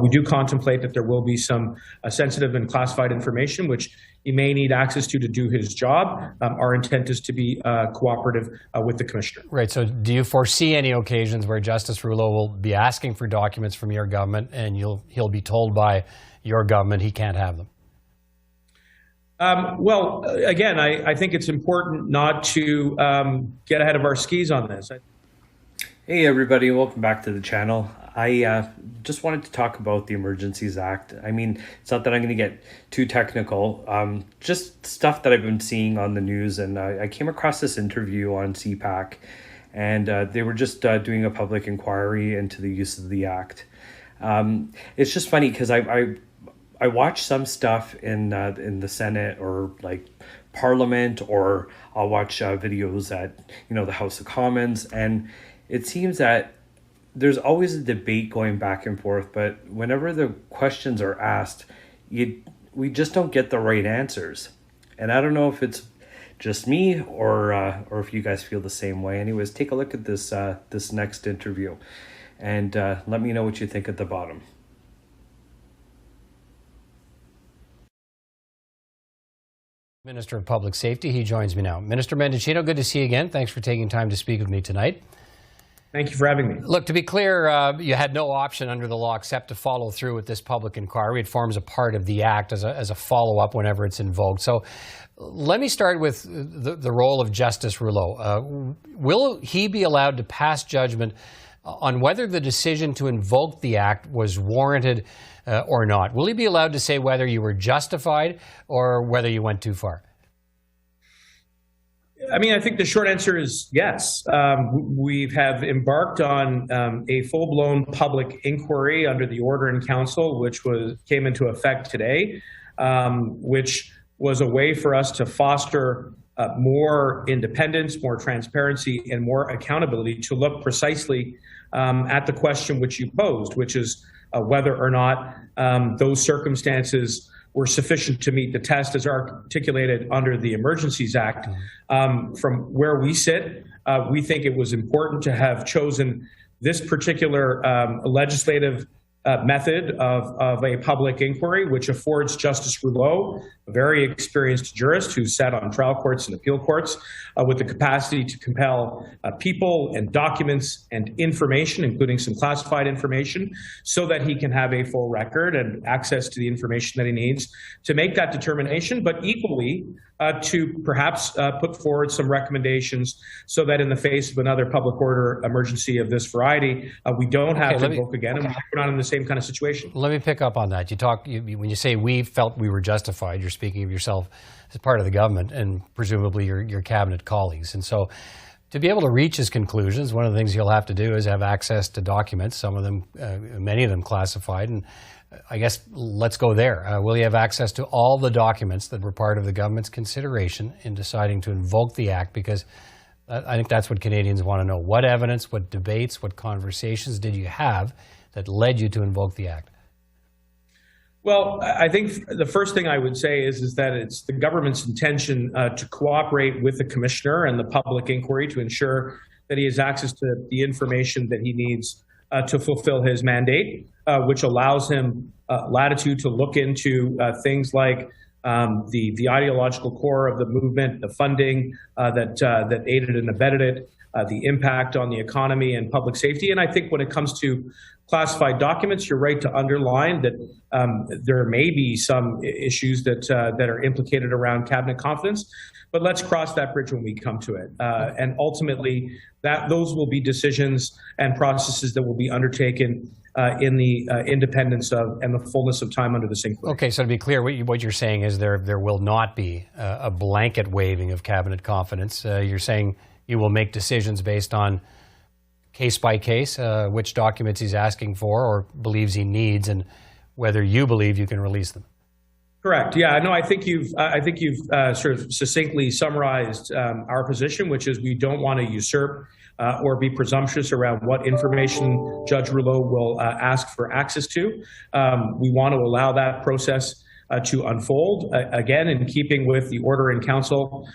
We do contemplate that there will be some sensitive and classified information which he may need access to do his job. Our intent is to be cooperative with the Commissioner. Right. So do you foresee any occasions where Justice Rouleau will be asking for documents from your government and he'll be told by your government he can't have them? Well, again, I think it's important not to get ahead of our skis on this. Hey everybody, welcome back to the channel. I just wanted to talk about the Emergencies Act. I mean, it's not that I'm going to get too technical, just stuff that I've been seeing on the news, and I came across this interview on CPAC, and they were just doing a public inquiry into the use of the Act. It's just funny because I watch some stuff in the Senate or like Parliament, or I'll watch videos at the House of Commons, and it seems that there's always a debate going back and forth, but whenever the questions are asked, we just don't get the right answers. And I don't know if it's just me or if you guys feel the same way. Anyways, take a look at this this next interview, and let me know what you think at the bottom. Minister of Public Safety, he joins me now. Minister Mendicino, good to see you again. Thanks for taking time to speak with me tonight. Thank you for having me. Look, to be clear, you had no option under the law except to follow through with this public inquiry. It forms a part of the Act as a follow-up whenever it's invoked. So let me start with the role of Justice Rouleau. Will he be allowed to pass judgment on whether the decision to invoke the Act was warranted or not? Will he be allowed to say whether you were justified or whether you went too far? I mean, I think the short answer is yes. We have embarked on a full-blown public inquiry under the order in council, which came into effect today, which was a way for us to foster more independence, more transparency, and more accountability to look precisely at the question which you posed, which is whether or not those circumstances were sufficient to meet the test as articulated under the Emergencies Act. From where we sit, we think it was important to have chosen this particular legislative method of a public inquiry, which affords Justice Rouleau, a very experienced jurist who sat on trial courts and appeal courts, with the capacity to compel people and documents and information, including some classified information, so that he can have a full record and access to the information that he needs to make that determination, but equally to perhaps put forward some recommendations so that in the face of another public order emergency of this variety, we don't have to invoke again, and we're not in the same kind of situation. Let me pick up on that. When you say we felt we were justified, you're speaking of yourself as part of the government and presumably your cabinet colleagues. And so to be able to reach his conclusions, one of the things he'll have to do is have access to documents, some of them, many of them classified. And I guess let's go there. Will he have access to all the documents that were part of the government's consideration in deciding to invoke the Act? Because I think that's what Canadians want to know. What evidence, what debates, what conversations did you have that led you to invoke the Act? Well, I think the first thing I would say is that it's the government's intention to cooperate with the Commissioner and the public inquiry to ensure that he has access to the information that he needs to fulfill his mandate, which allows him latitude to look into things like the ideological core of the movement, the funding that aided and abetted it, the impact on the economy and public safety. And I think when it comes to classified documents, you're right to underline that there may be some issues that are implicated around cabinet confidence, but let's cross that bridge when we come to it. And ultimately, those will be decisions and processes that will be undertaken in the independence of and the fullness of time under this inquiry. Okay, so to be clear, what you're saying is there will not be a blanket waiving of cabinet confidence. You're saying you will make decisions based on case by case, which documents he's asking for or believes he needs, and whether you believe you can release them. Correct. Yeah. No, I think you've sort of succinctly summarized our position, which is we don't want to usurp or be presumptuous around what information Judge Rouleau will ask for access to. We want to allow that process to unfold. Again, in keeping with the order in council,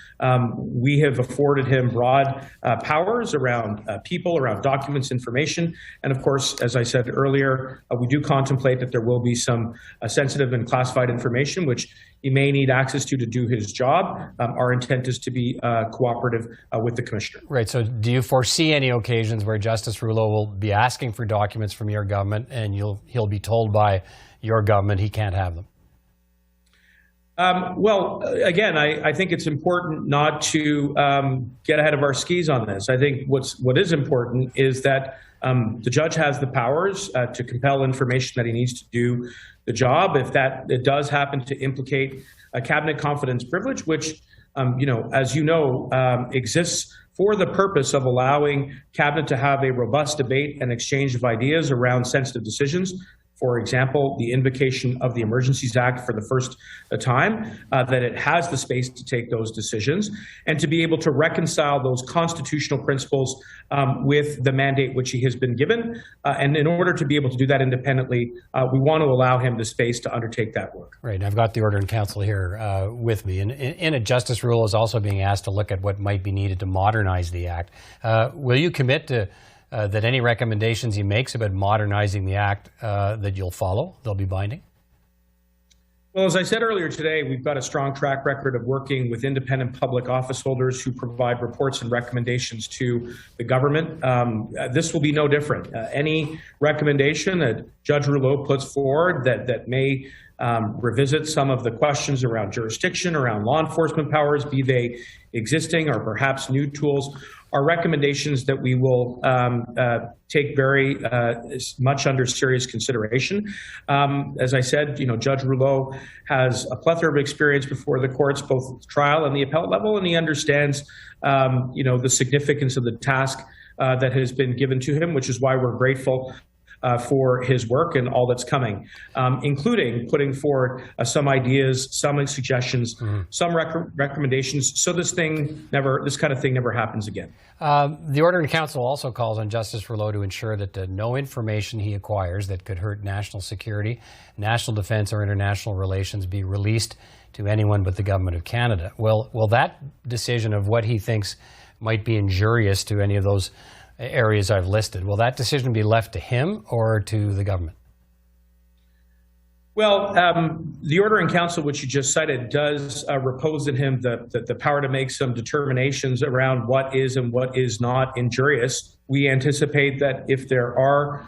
we have afforded him broad powers around people, around documents, information. And of course, as I said earlier, we do contemplate that there will be some sensitive and classified information which he may need access to do his job. Our intent is to be cooperative with the commissioner. Right. So do you foresee any occasions where Justice Rouleau will be asking for documents from your government and he'll be told by your government he can't have them? Well, again, I think it's important not to get ahead of our skis on this. I think what is important is that the judge has the powers to compel information that he needs to do the job. If it does happen to implicate a cabinet confidence privilege, which, as you know, exists for the purpose of allowing cabinet to have a robust debate and exchange of ideas around sensitive decisions. For example, the invocation of the Emergencies Act for the first time, that it has the space to take those decisions and to be able to reconcile those constitutional principles with the mandate which he has been given. And in order to be able to do that independently, we want to allow him the space to undertake that work. Right. And I've got the order in council here with me. And in it, Justice Rouleau is also being asked to look at what might be needed to modernize the Act. Will you commit to that any recommendations he makes about modernizing the Act that you'll follow? They'll be binding? Well, as I said earlier today, we've got a strong track record of working with independent public office holders who provide reports and recommendations to the government. This will be no different. Any recommendation that Judge Rouleau puts forward that may revisit some of the questions around jurisdiction, around law enforcement powers, be they existing or perhaps new tools, are recommendations that we will take very much under serious consideration. As I said, Judge Rouleau has a plethora of experience before the courts, both trial and the appellate level, and he understands, the significance of the task that has been given to him, which is why we're grateful for his work and all that's coming, including putting forward some ideas, some suggestions, some recommendations, so this kind of thing never happens again. The order in council also calls on Justice Rouleau to ensure that no information he acquires that could hurt national security, national defense, or international relations be released to anyone but the Government of Canada. Will that decision of what he thinks might be injurious to any of those areas I've listed, will that decision be left to him or to the government? Well, the order in council, which you just cited, does repose in him the power to make some determinations around what is and what is not injurious. We anticipate that if there are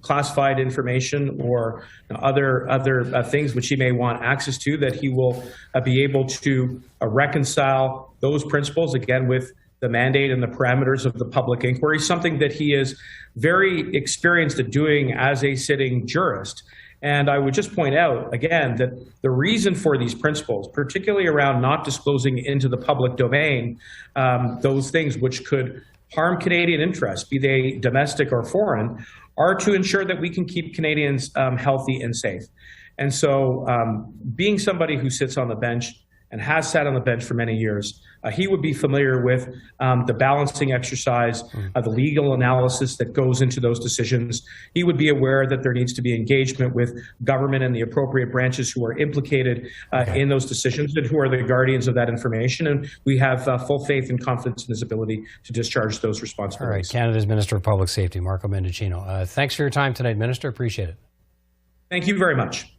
classified information or other things which he may want access to, that he will be able to reconcile those principles, again, with the mandate and the parameters of the public inquiry, something that he is very experienced at doing as a sitting jurist. And I would just point out, again, that the reason for these principles, particularly around not disclosing into the public domain those things which could harm Canadian interests, be they domestic or foreign, are to ensure that we can keep Canadians healthy and safe. And so being somebody who sits on the bench and has sat on the bench for many years, he would be familiar with the balancing exercise, the legal analysis that goes into those decisions. He would be aware that there needs to be engagement with government and the appropriate branches who are implicated in those decisions and who are the guardians of that information. And we have full faith and confidence in his ability to discharge those responsibilities. All right, Canada's Minister of Public Safety, Marco Mendicino. Thanks for your time tonight, Minister. Appreciate it. Thank you very much.